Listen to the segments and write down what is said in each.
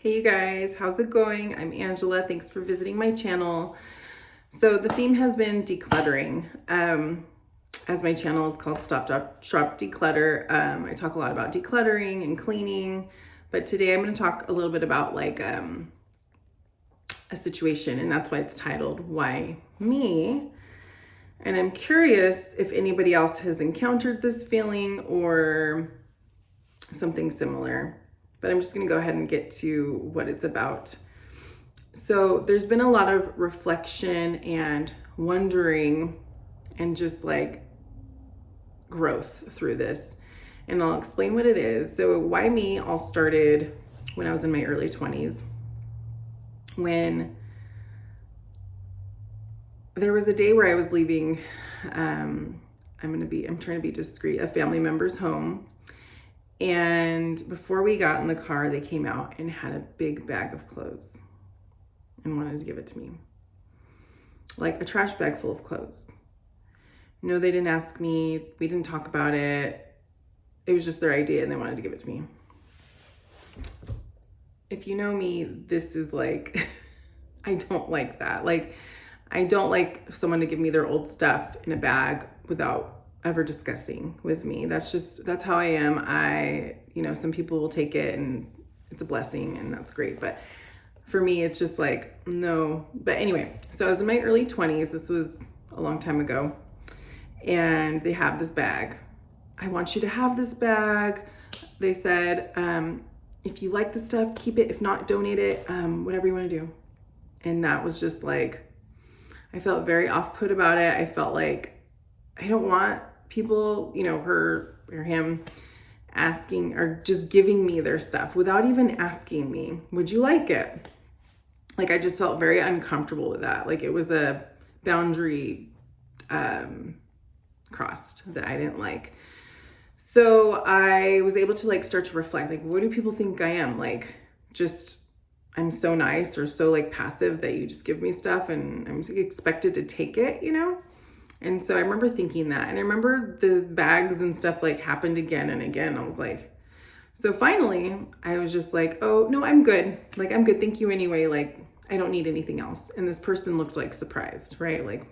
Hey you guys, how's it going? I'm Angela. Thanks for visiting my channel. So the theme has been decluttering. As my channel is called Stop Drop Shop Declutter, I talk a lot about decluttering and cleaning, but today I'm going to talk a little bit about a situation, and that's why it's titled Why Me? And I'm curious if anybody else has encountered this feeling or something similar. But I'm just going to go ahead and get to what it's about. So there's been a lot of reflection and wondering and just like growth through this. And I'll explain what it is. So why me all started when I was in my early 20s, when there was a day where I was leaving, I'm trying to be discreet, a family member's home. And before we got in the car, they came out and had a big bag of clothes and wanted to give it to me. Like a trash bag full of clothes. No, they didn't ask me. We didn't talk about it. It was just their idea and they wanted to give it to me. If you know me, this is like, I don't like that. Like, I don't like someone to give me their old stuff in a bag without ever discussing with me. That's how I am. Some people will take it and it's a blessing and that's great. But for me, it's just like, no. But anyway, so I was in my early 20s. This was a long time ago. And they have this bag. I want you to have this bag. They said, if you like the stuff, keep it. If not, donate it, whatever you want to do. And that was just like, I felt very off-put about it. I felt like I don't want people, her or him asking or just giving me their stuff without even asking me, would you like it? Like, I just felt very uncomfortable with that. Like, it was a boundary crossed that I didn't like. So I was able to like start to reflect, like, what do people think I am? Like, just, I'm so nice or so like passive that you just give me stuff and I'm expected to take it, And so I remember thinking that, and I remember the bags and stuff like happened again and again. I was like, so finally I was just like, oh no, I'm good. Like, I'm good. Thank you anyway. Like, I don't need anything else. And this person looked like surprised, right? Like,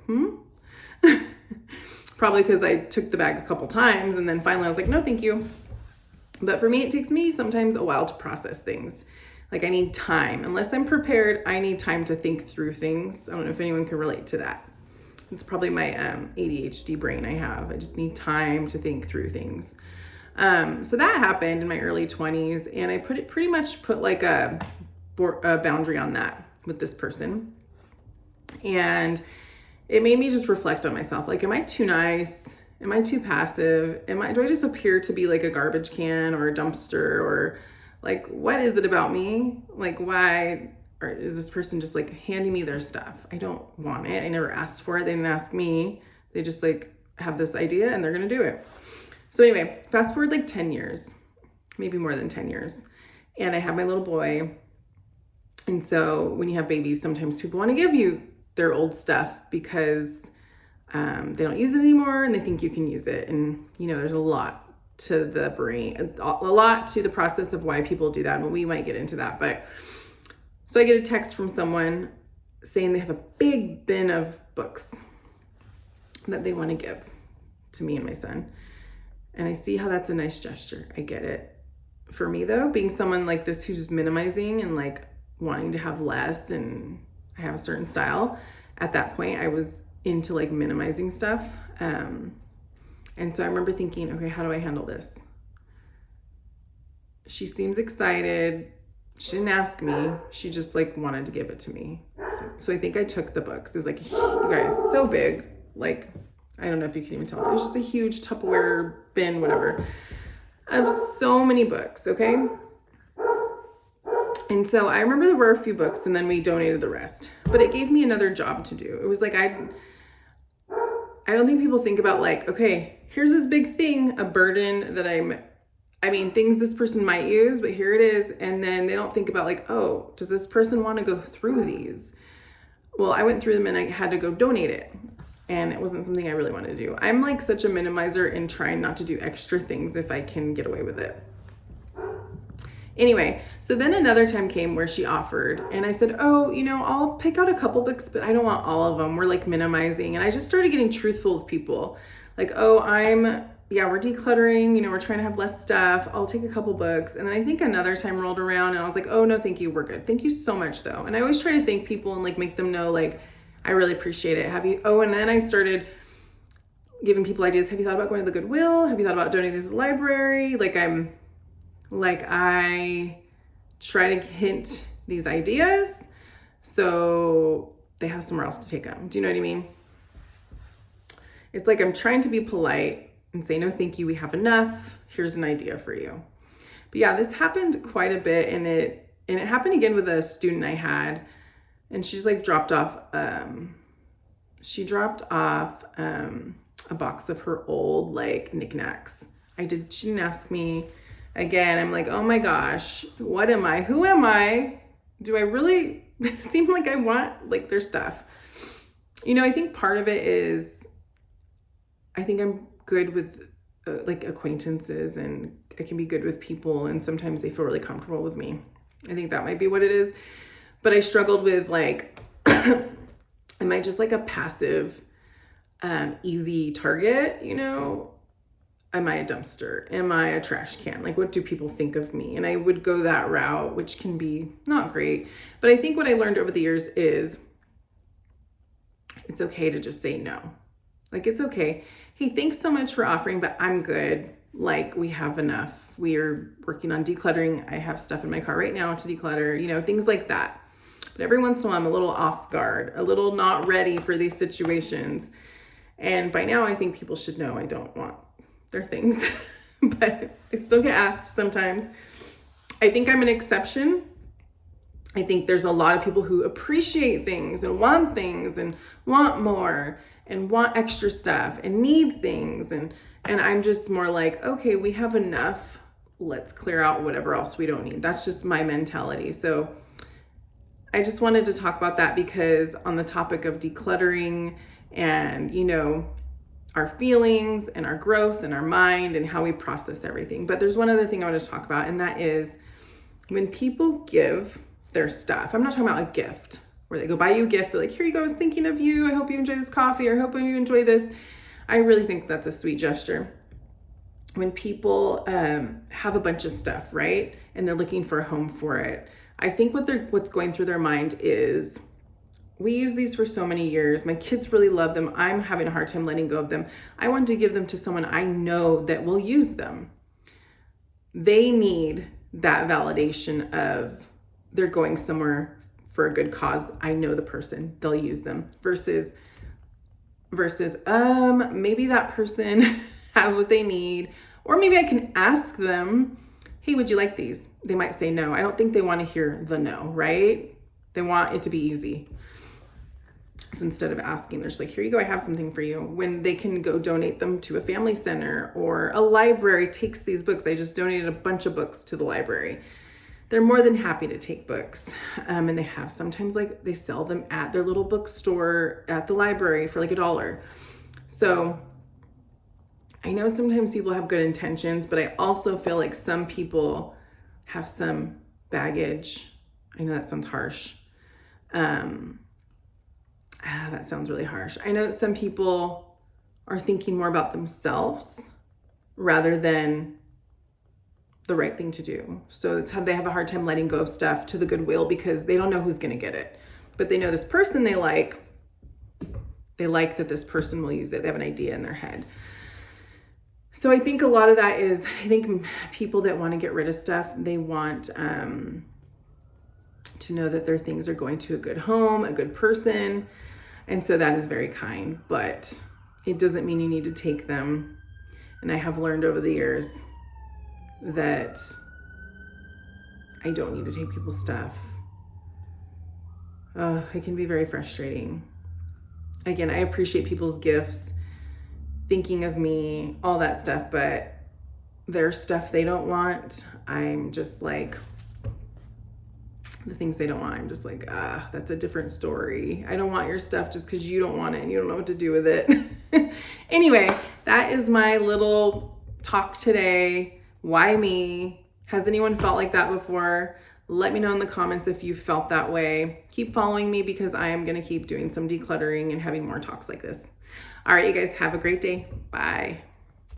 Probably because I took the bag a couple times and then finally I was like, no, thank you. But for me, it takes me sometimes a while to process things. Like, I need time. Unless I'm prepared, I need time to think through things. I don't know if anyone can relate to that. It's probably my ADHD brain I have. I just need time to think through things. So that happened in my early 20s, and I pretty much put like a boundary on that with this person. And it made me just reflect on myself. Like, am I too nice? Am I too passive? Do I just appear to be like a garbage can or a dumpster, or like, what is it about me? Like, why? Or is this person just like handing me their stuff? I don't want it. I never asked for it. They didn't ask me. They just like have this idea and they're going to do it. So anyway, fast forward like 10 years, maybe more than 10 years. And I have my little boy. And so when you have babies, sometimes people want to give you their old stuff because they don't use it anymore and they think you can use it. And, there's a lot to the brain, a lot to the process of why people do that. And we might get into that, but so I get a text from someone saying they have a big bin of books that they want to give to me and my son. And I see how that's a nice gesture. I get it. For me though, being someone like this who's minimizing and like wanting to have less, and I have a certain style, at that point I was into like minimizing stuff. And so I remember thinking, okay, how do I handle this? She seems excited. She didn't ask me. She just like wanted to give it to me. So I think I took the books. It was like, you guys, so big. Like, I don't know if you can even tell. It was just a huge Tupperware bin, whatever. I have so many books, okay? And so I remember there were a few books and then we donated the rest. But it gave me another job to do. It was like, I don't think people think about like, okay, here's this big thing, a burden that things this person might use, but here it is. And then they don't think about like, oh, does this person want to go through these? Well, I went through them and I had to go donate it. And it wasn't something I really wanted to do. I'm like such a minimizer and trying not to do extra things if I can get away with it. Anyway, so then another time came where she offered, and I said, oh, I'll pick out a couple books, but I don't want all of them. We're like minimizing. And I just started getting truthful with people. Like, oh, we're decluttering, we're trying to have less stuff. I'll take a couple books. And then I think another time rolled around and I was like, oh, no, thank you. We're good. Thank you so much though. And I always try to thank people and like make them know, like, I really appreciate it. And then I started giving people ideas. Have you thought about going to the Goodwill? Have you thought about donating this to the library? I try to hint these ideas so they have somewhere else to take them. Do you know what I mean? It's like I'm trying to be polite and say, no, thank you, we have enough. Here's an idea for you. But yeah, this happened quite a bit, and it happened again with a student I had, and she's like dropped off a box of her old like knickknacks. She didn't ask me. Again, I'm like, oh my gosh, what am I? Who am I? Do I really seem like I want like their stuff? I think part of it is, I think I'm good with like acquaintances, and I can be good with people, and sometimes they feel really comfortable with me. I think that might be what it is. But I struggled with like, am I just like a passive, easy target, Am I a dumpster? Am I a trash can? Like, what do people think of me? And I would go that route, which can be not great. But I think what I learned over the years is it's okay to just say no. Like, it's okay. Hey, thanks so much for offering, but I'm good. Like, we have enough. We are working on decluttering. I have stuff in my car right now to declutter, things like that. But every once in a while, I'm a little off guard, a little not ready for these situations. And by now, I think people should know I don't want their things, but I still get asked sometimes. I think I'm an exception. I think there's a lot of people who appreciate things and want more and want extra stuff and need things. And I'm just more like, okay, we have enough. Let's clear out whatever else we don't need. That's just my mentality. So I just wanted to talk about that because on the topic of decluttering and, our feelings and our growth and our mind and how we process everything. But there's one other thing I want to talk about, and that is when people give their stuff. I'm not talking about a gift where they go buy you a gift. They're like, here you go, I was thinking of you. I hope you enjoy this coffee, or I hope you enjoy this. I really think that's a sweet gesture. When people have a bunch of stuff, right? And they're looking for a home for it. I think what's going through their mind is, we use these for so many years. My kids really love them. I'm having a hard time letting go of them. I wanted to give them to someone I know that will use them. They need that validation of they're going somewhere for a good cause. I know the person, they'll use them versus maybe that person has what they need, or maybe I can ask them, hey, would you like these? They might say no. I don't think they want to hear the no, right? They want it to be easy. So instead of asking, they're just like, here you go, I have something for you. When they can go donate them to a family center, or a library takes these books. I just donated a bunch of books to the library. They're more than happy to take books. And they have sometimes like they sell them at their little bookstore at the library for like $1. So I know sometimes people have good intentions, but I also feel like some people have some baggage. I know that sounds harsh. That sounds really harsh. I know that some people are thinking more about themselves rather than the right thing to do. So it's how they have a hard time letting go of stuff to the Goodwill because they don't know who's going to get it. But they know this person they like that this person will use it. They have an idea in their head. So I think a lot of that is, I think people that want to get rid of stuff, they want to know that their things are going to a good home, a good person. And so that is very kind, but it doesn't mean you need to take them. And I have learned over the years that I don't need to take people's stuff. It can be very frustrating. Again, I appreciate people's gifts, thinking of me, all that stuff, but their stuff they don't want, I'm just like, the things they don't want, I'm just like, that's a different story. I don't want your stuff just because you don't want it and you don't know what to do with it. Anyway, that is my little talk today. Why me? Has anyone felt like that before? Let me know in the comments if you felt that way. Keep following me because I am going to keep doing some decluttering and having more talks like this. All right, you guys have a great day. Bye.